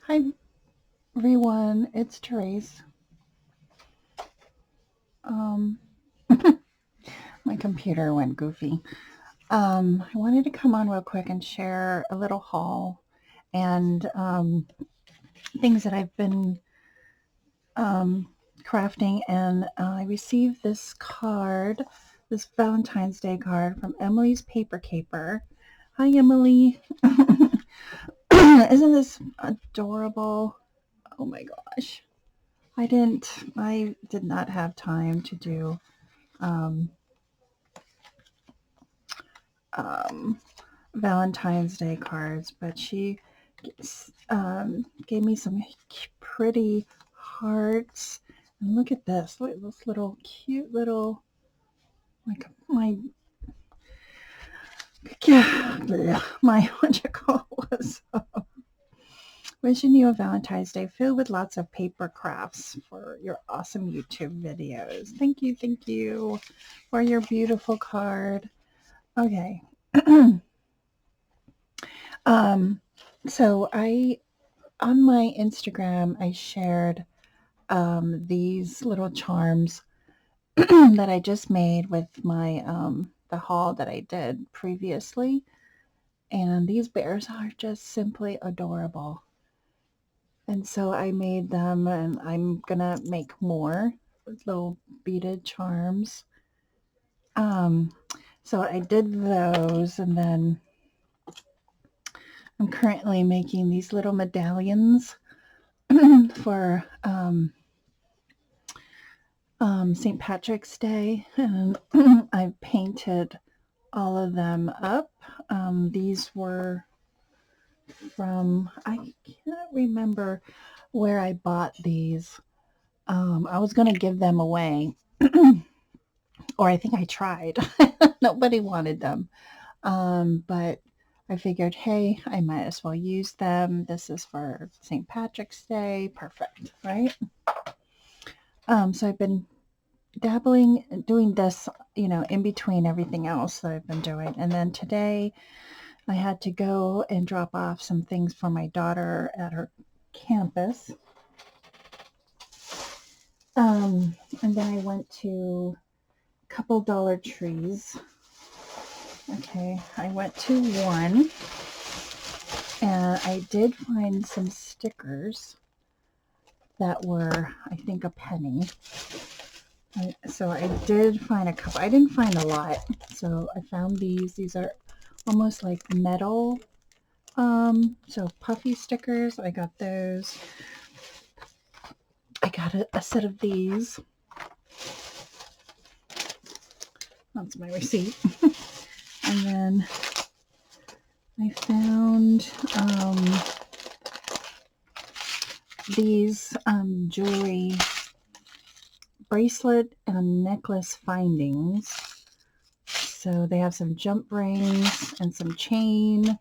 Hi everyone, it's Tereese. Um, my computer went goofy. I wanted to come on real quick and share a little haul and things that I've been um, crafting. And I received this card, this Valentine's Day card from Emily's Paper Caper. Hi, Emily. Isn't this adorable? Oh my gosh. I did not have time to do um, um, Valentine's Day cards, but she gave me some pretty hearts. And look at this. Look at this little cute little, like my, yeah, my, what you call was wishing you a Valentine's Day filled with lots of paper crafts for your awesome YouTube videos. Thank you for your beautiful card. Okay. um, so on my Instagram, I shared these little charms that I just made with my the haul that I did previously, and these bears are just simply adorable. And so I made them, and I'm gonna make more little beaded charms. Um, so I did those, and then I'm currently making these little medallions for St. Patrick's Day, and I painted all of them up. These were from, I can't remember where I bought these. I was going to give them away, or I think I tried. Nobody wanted them. But I figured, hey, I might as well use them. This is for St. Patrick's Day. Perfect, right? So I've been dabbling, doing this, in between everything else that I've been doing. And then today I had to go and drop off some things for my daughter at her campus. And then I went to a couple Dollar Trees. Okay, I went to one, and I did find some stickers that were, I think, a penny. So I did find a couple. I didn't find a lot. So I found these. These are almost like metal. So puffy stickers. I got those. I got a set of these. That's my receipt. And then I found these jewelry bracelet and necklace findings. So they have some jump rings and some chain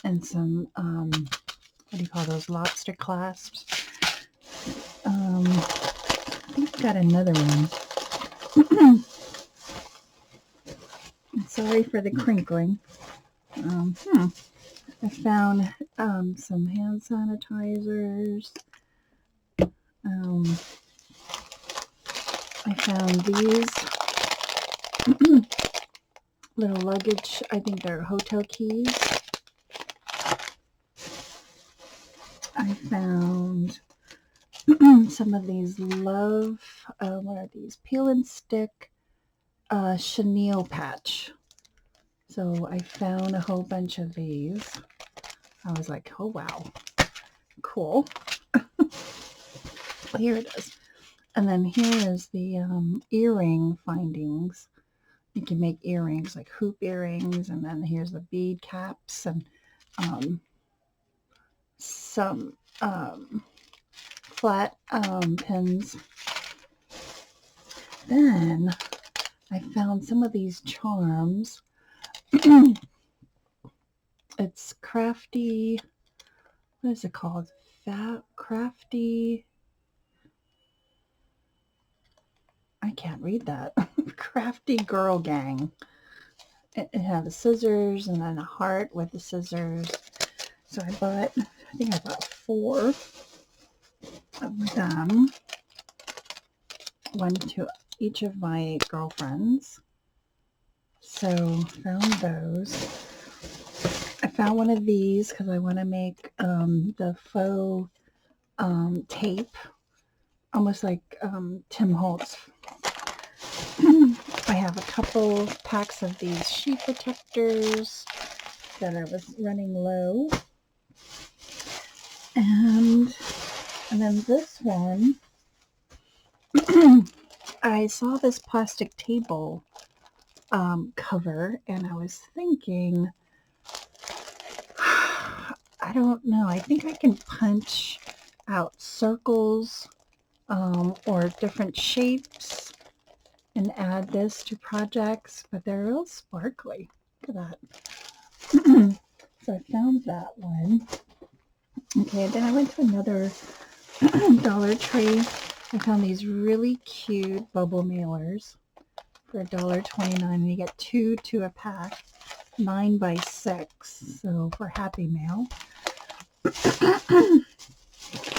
and some, what do you call those, lobster clasps. I think I got another one. Sorry for the crinkling. I found some hand sanitizers. I found these little luggage. I think they're hotel keys. I found some of these what are these? Peel and stick chenille patch. So I found a whole bunch of these. I was like, oh wow, cool. Here it is. And then here is the earring findings. You can make earrings, like hoop earrings, and then here's the bead caps and some flat pins. Then I found some of these charms. It's crafty. What is it called? Crafty. I can't read that. Crafty Girl Gang. It had the scissors and then a heart with the scissors. So I bought I think I bought 4 of them, one to each of my girlfriends. So found those. I found one of these because I want to make the faux tape, almost like Tim Holtz. I have a couple packs of these sheet protectors that I was running low. And then this one, I saw this plastic table cover, and I was thinking, I don't know, I think I can punch out circles or different shapes and add this to projects, but they're real sparkly. Look at that. So I found that one. Okay, then I went to another Dollar Tree. I found these really cute bubble mailers for $1.29, and you get 2 a pack, 9 by 6. So for Happy Mail.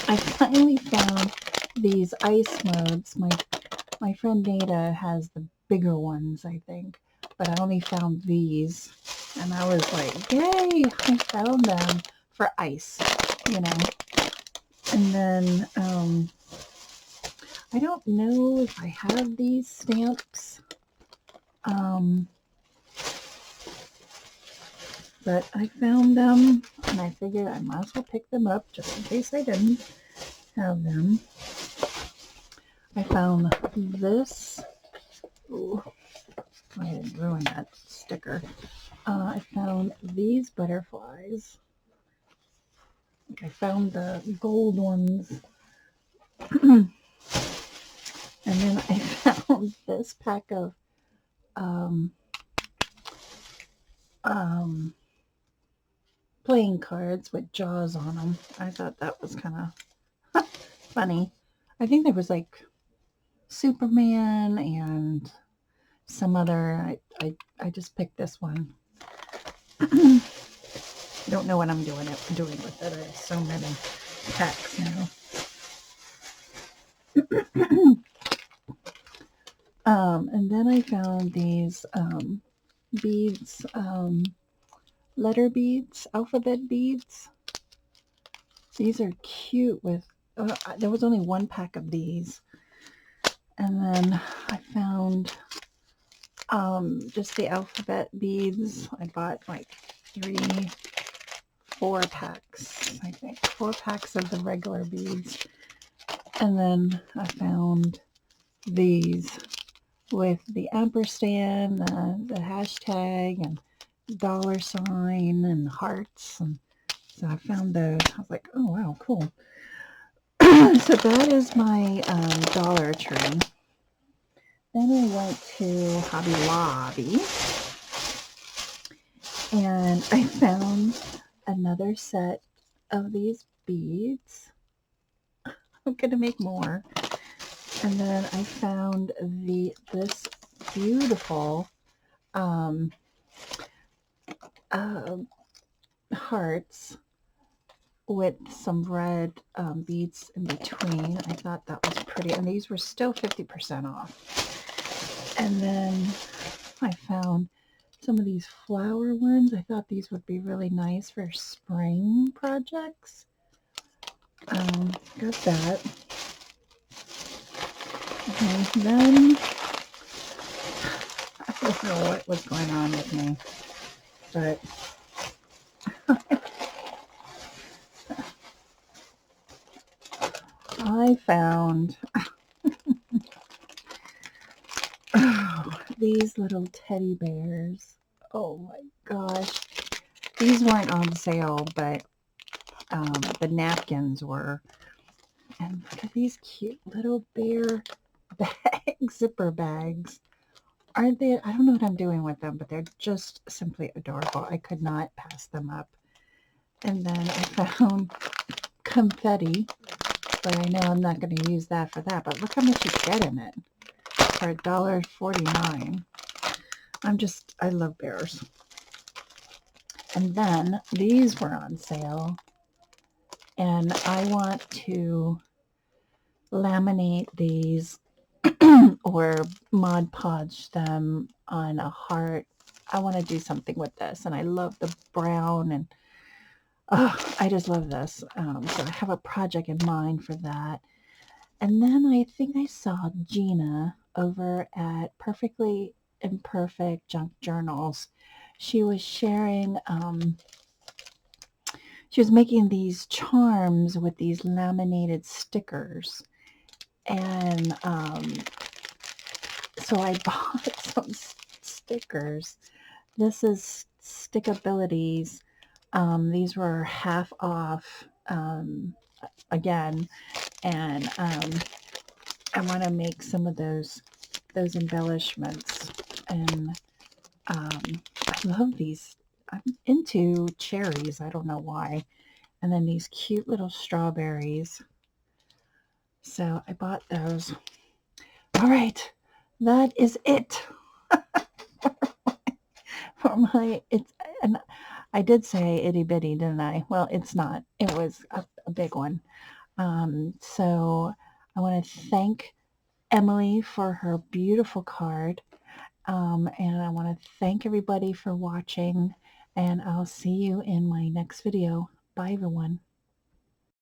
I finally found these ice modes. My friend Nada has the bigger ones, I think, but I only found these, and I was like, yay, I found them for ice, you know. And then I don't know if I have these stamps, but I found them, and I figured I might as well pick them up just in case I didn't have them. I found this. Ooh, I didn't ruin that sticker. I found these butterflies. I found the gold ones. And then I found this pack of playing cards with jaws on them. I thought that was kind of funny. I think there was like Superman and some other. I just picked this one. I don't know what I'm doing with it. I have so many packs now. And then I found these beads, letter beads, alphabet beads. These are cute with, there was only 1 pack of these. And then I found just the alphabet beads. I bought like 4 packs, I think. 4 packs of the regular beads. And then I found these with the ampersand, the hashtag, and $sign and hearts. And so I found those. I was like, oh, wow, cool. So that is my Dollar Tree. Then I went to Hobby Lobby, and I found another set of these beads. I'm going to make more. And then I found this beautiful hearts with some red beads in between. I thought that was pretty, and these were still 50% off. And then I found some of these flower ones. I thought these would be really nice for spring projects. Got that. Okay, then I don't know what was going on with me, but I found these little teddy bears. Oh my gosh. These weren't on sale, but the napkins were. And look at these cute little bear bags, zipper bags. Aren't they? I don't know what I'm doing with them, but they're just simply adorable. I could not pass them up. And then I found confetti, but I know I'm not going to use that for that. But look how much you get in it for $1.49. I love bears. And then these were on sale. And I want to laminate these or Mod Podge them on a heart. I want to do something with this, and I love the brown, and I just love this. So I have a project in mind for that. And then I think I saw Gina over at Perfectly Imperfect Junk Journals. She was sharing, she was making these charms with these laminated stickers. And so I bought some stickers. This is Stickabilities. These were half off again, and I want to make some of those embellishments. And I love these. I'm into cherries. I don't know why. And then these cute little strawberries. So I bought those. All right, that is it for my. It's and I did say itty bitty, didn't I? Well, it's not. It was a big one. So I want to thank Emily for her beautiful card. And I want to thank everybody for watching, and I'll see you in my next video. Bye, everyone.